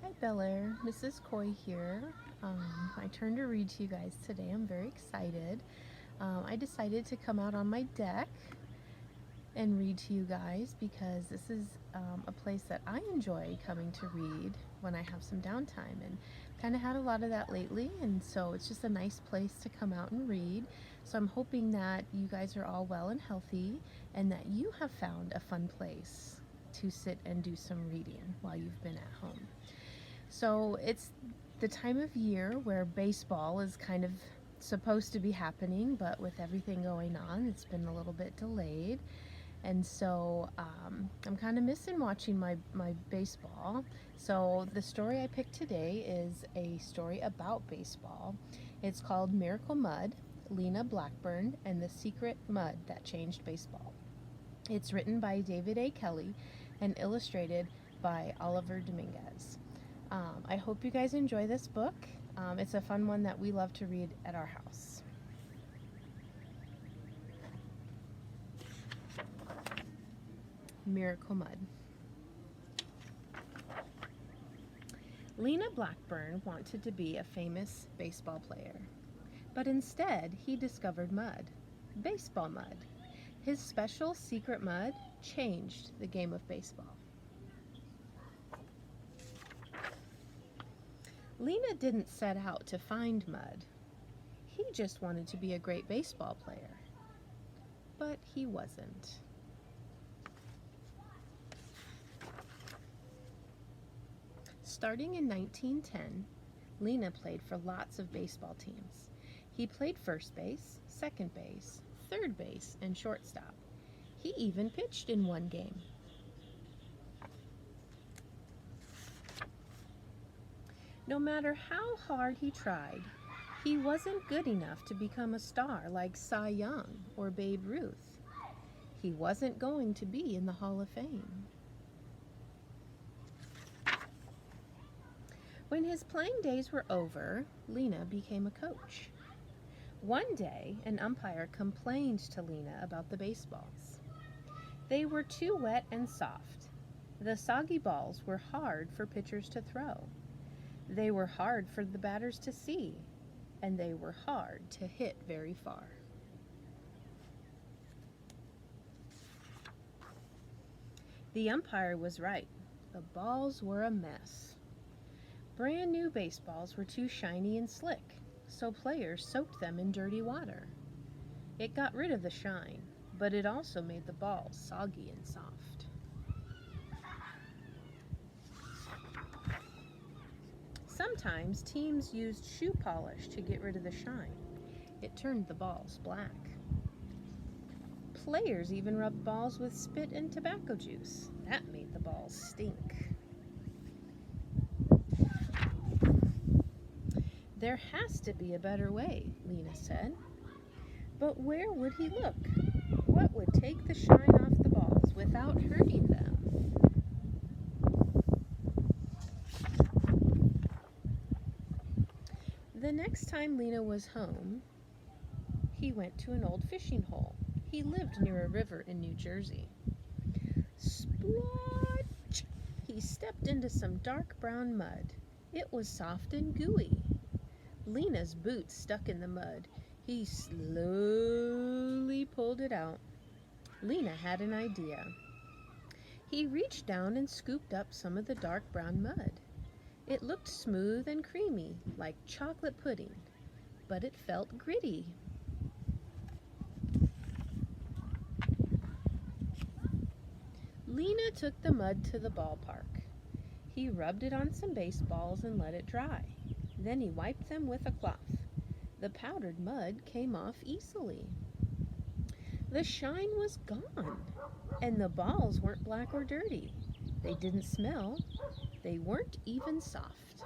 Hi Bel Air, Mrs. Coy here. My turn to read to you guys today. I'm very excited. I decided to come out on my deck and read to you guys because this is a place that I enjoy coming to read when I have some downtime, and kind of had a lot of that lately, and so it's just a nice place to come out and read. So I'm hoping that you guys are all well and healthy and that you have found a fun place to sit and do some reading while you've been at home. So it's the time of year where baseball is kind of supposed to be happening, but with everything going on, it's been a little bit delayed. And so I'm kind of missing watching my baseball. So the story I picked today is a story about baseball. It's called Miracle Mud, Lena Blackburn, and the Secret Mud That Changed Baseball. It's written by David A. Kelly and illustrated by Oliver Dominguez. I hope you guys enjoy this book. It's a fun one that we love to read at our house. Miracle Mud. Lena Blackburn wanted to be a famous baseball player, but instead he discovered mud, baseball mud. His special secret mud changed the game of baseball. Lena didn't set out to find mud. He just wanted to be a great baseball player. But he wasn't. Starting in 1910, Lena played for lots of baseball teams. He played first base, second base, third base, and shortstop. He even pitched in one game. No matter how hard he tried, he wasn't good enough to become a star like Cy Young or Babe Ruth. He wasn't going to be in the Hall of Fame. When his playing days were over, Lena became a coach. One day, an umpire complained to Lena about the baseballs. They were too wet and soft. The soggy balls were hard for pitchers to throw. They were hard for the batters to see, and they were hard to hit very far. The umpire was right. The balls were a mess. Brand new baseballs were too shiny and slick, so players soaked them in dirty water. It got rid of the shine, but it also made the balls soggy and soft. Sometimes teams used shoe polish to get rid of the shine. It turned the balls black. Players even rubbed balls with spit and tobacco juice. That made the balls stink. There has to be a better way, Lena said. But where would he look? What would take the shine off the balls without hurting them? The next time Lena was home, he went to an old fishing hole. He lived near a river in New Jersey. Splotch! He stepped into some dark brown mud. It was soft and gooey. Lena's boots stuck in the mud. He slowly pulled it out. Lena had an idea. He reached down and scooped up some of the dark brown mud. It looked smooth and creamy, like chocolate pudding, but it felt gritty. Lena took the mud to the ballpark. He rubbed it on some baseballs and let it dry. Then he wiped them with a cloth. The powdered mud came off easily. The shine was gone, and the balls weren't black or dirty. They didn't smell. They weren't even soft.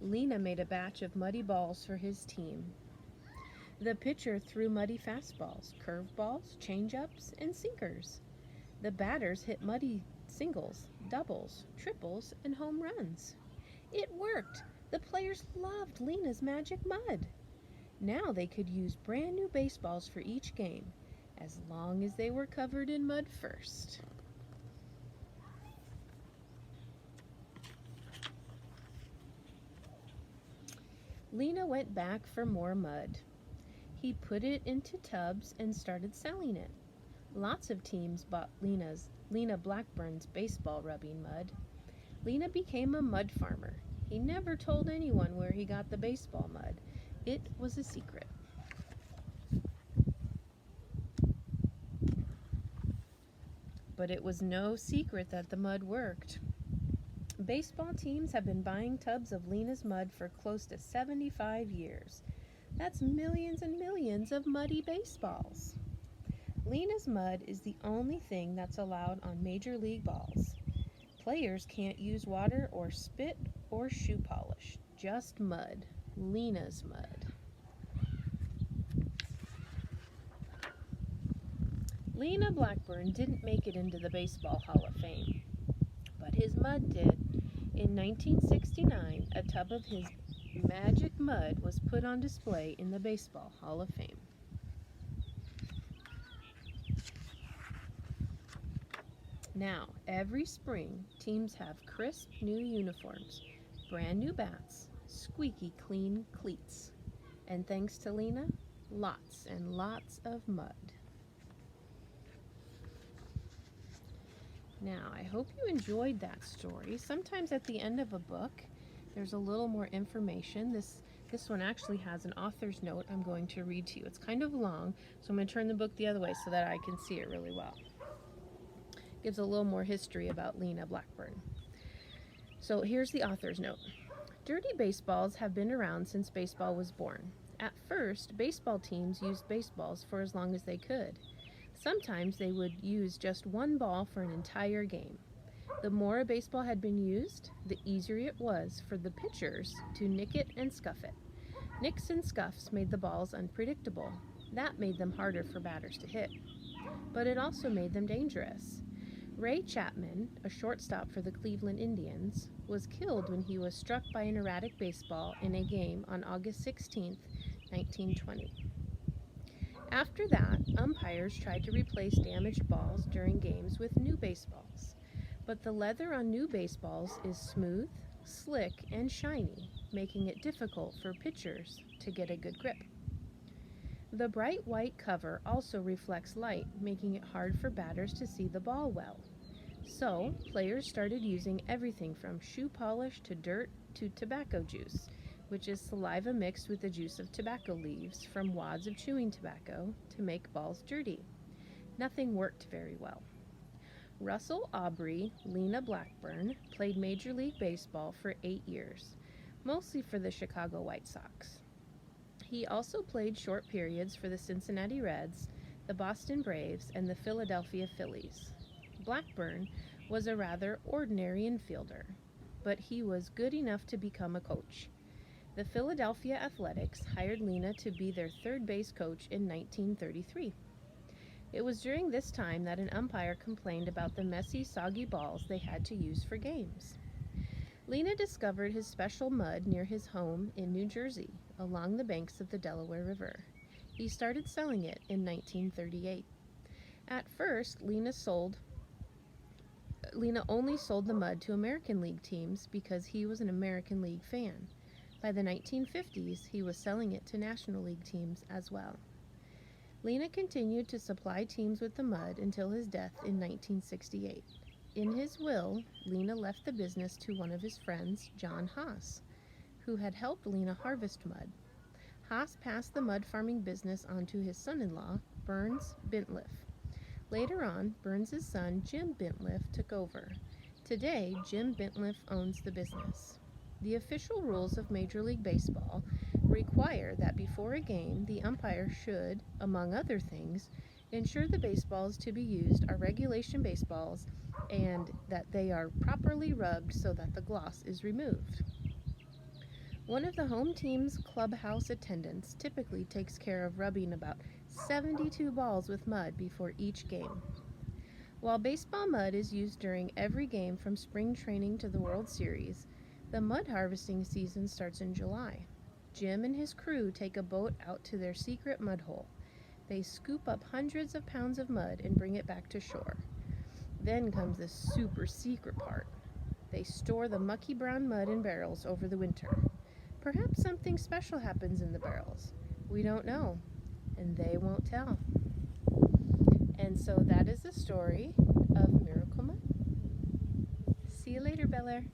Lena made a batch of muddy balls for his team. The pitcher threw muddy fastballs, curveballs, changeups, and sinkers. The batters hit muddy singles, doubles, triples, and home runs. It worked! The players loved Lena's magic mud. Now they could use brand new baseballs for each game, as long as they were covered in mud first. Lena went back for more mud. He put it into tubs and started selling it. Lots of teams bought Lena Blackburn's baseball rubbing mud. Lena became a mud farmer. He never told anyone where he got the baseball mud. It was a secret. But it was no secret that the mud worked. Baseball teams have been buying tubs of Lena's mud for close to 75 years. That's millions and millions of muddy baseballs. Lena's mud is the only thing that's allowed on Major League balls. Players can't use water or spit or shoe polish, just mud. Lena's mud. Lena Blackburn didn't make it into the Baseball Hall of Fame, but his mud did. In 1969, a tub of his magic mud was put on display in the Baseball Hall of Fame. Now, every spring, teams have crisp new uniforms, brand new bats, squeaky clean cleats, and thanks to Lena, lots and lots of mud. Now, I hope you enjoyed that story. Sometimes at the end of a book, there's a little more information. This one actually has an author's note I'm going to read to you. It's kind of long, so I'm going to turn the book the other way so that I can see it really well. It gives a little more history about Lena Blackburn. So here's the author's note. Dirty baseballs have been around since baseball was born. At first, baseball teams used baseballs for as long as they could. Sometimes they would use just one ball for an entire game. The more a baseball had been used, the easier it was for the pitchers to nick it and scuff it. Nicks and scuffs made the balls unpredictable. That made them harder for batters to hit. But it also made them dangerous. Ray Chapman, a shortstop for the Cleveland Indians, was killed when he was struck by an erratic baseball in a game on August 16, 1920. After that, umpires tried to replace damaged balls during games with new baseballs. But the leather on new baseballs is smooth, slick, and shiny, making it difficult for pitchers to get a good grip. The bright white cover also reflects light, making it hard for batters to see the ball well. So, players started using everything from shoe polish to dirt to tobacco juice, which is saliva mixed with the juice of tobacco leaves from wads of chewing tobacco to make balls dirty. Nothing worked very well. Russell Aubrey Lena Blackburn played Major League Baseball for 8 years, mostly for the Chicago White Sox. He also played short periods for the Cincinnati Reds, the Boston Braves, and the Philadelphia Phillies. Blackburn was a rather ordinary infielder, but he was good enough to become a coach. The Philadelphia Athletics hired Lena to be their third base coach in 1933. It was during this time that an umpire complained about the messy, soggy balls they had to use for games. Lena discovered his special mud near his home in New Jersey, along the banks of the Delaware River. He started selling it in 1938. At first, Lena only sold the mud to American League teams because he was an American League fan. By the 1950s, he was selling it to National League teams as well. Lena continued to supply teams with the mud until his death in 1968. In his will, Lena left the business to one of his friends, John Haas, who had helped Lena harvest mud. Haas passed the mud farming business on to his son-in-law, Burns Bintliff. Later on, Burns' son, Jim Bintliff, took over. Today, Jim Bintliff owns the business. The official rules of Major League Baseball require that before a game, the umpire should, among other things, ensure the baseballs to be used are regulation baseballs and that they are properly rubbed so that the gloss is removed. One of the home team's clubhouse attendants typically takes care of rubbing about 72 balls with mud before each game. While baseball mud is used during every game from spring training to the World Series, the mud harvesting season starts in July. Jim and his crew take a boat out to their secret mud hole. They scoop up hundreds of pounds of mud and bring it back to shore. Then comes the super secret part. They store the mucky brown mud in barrels over the winter. Perhaps something special happens in the barrels. We don't know, and they won't tell. And so that is the story of Miracle Mud. See you later, Bel Air.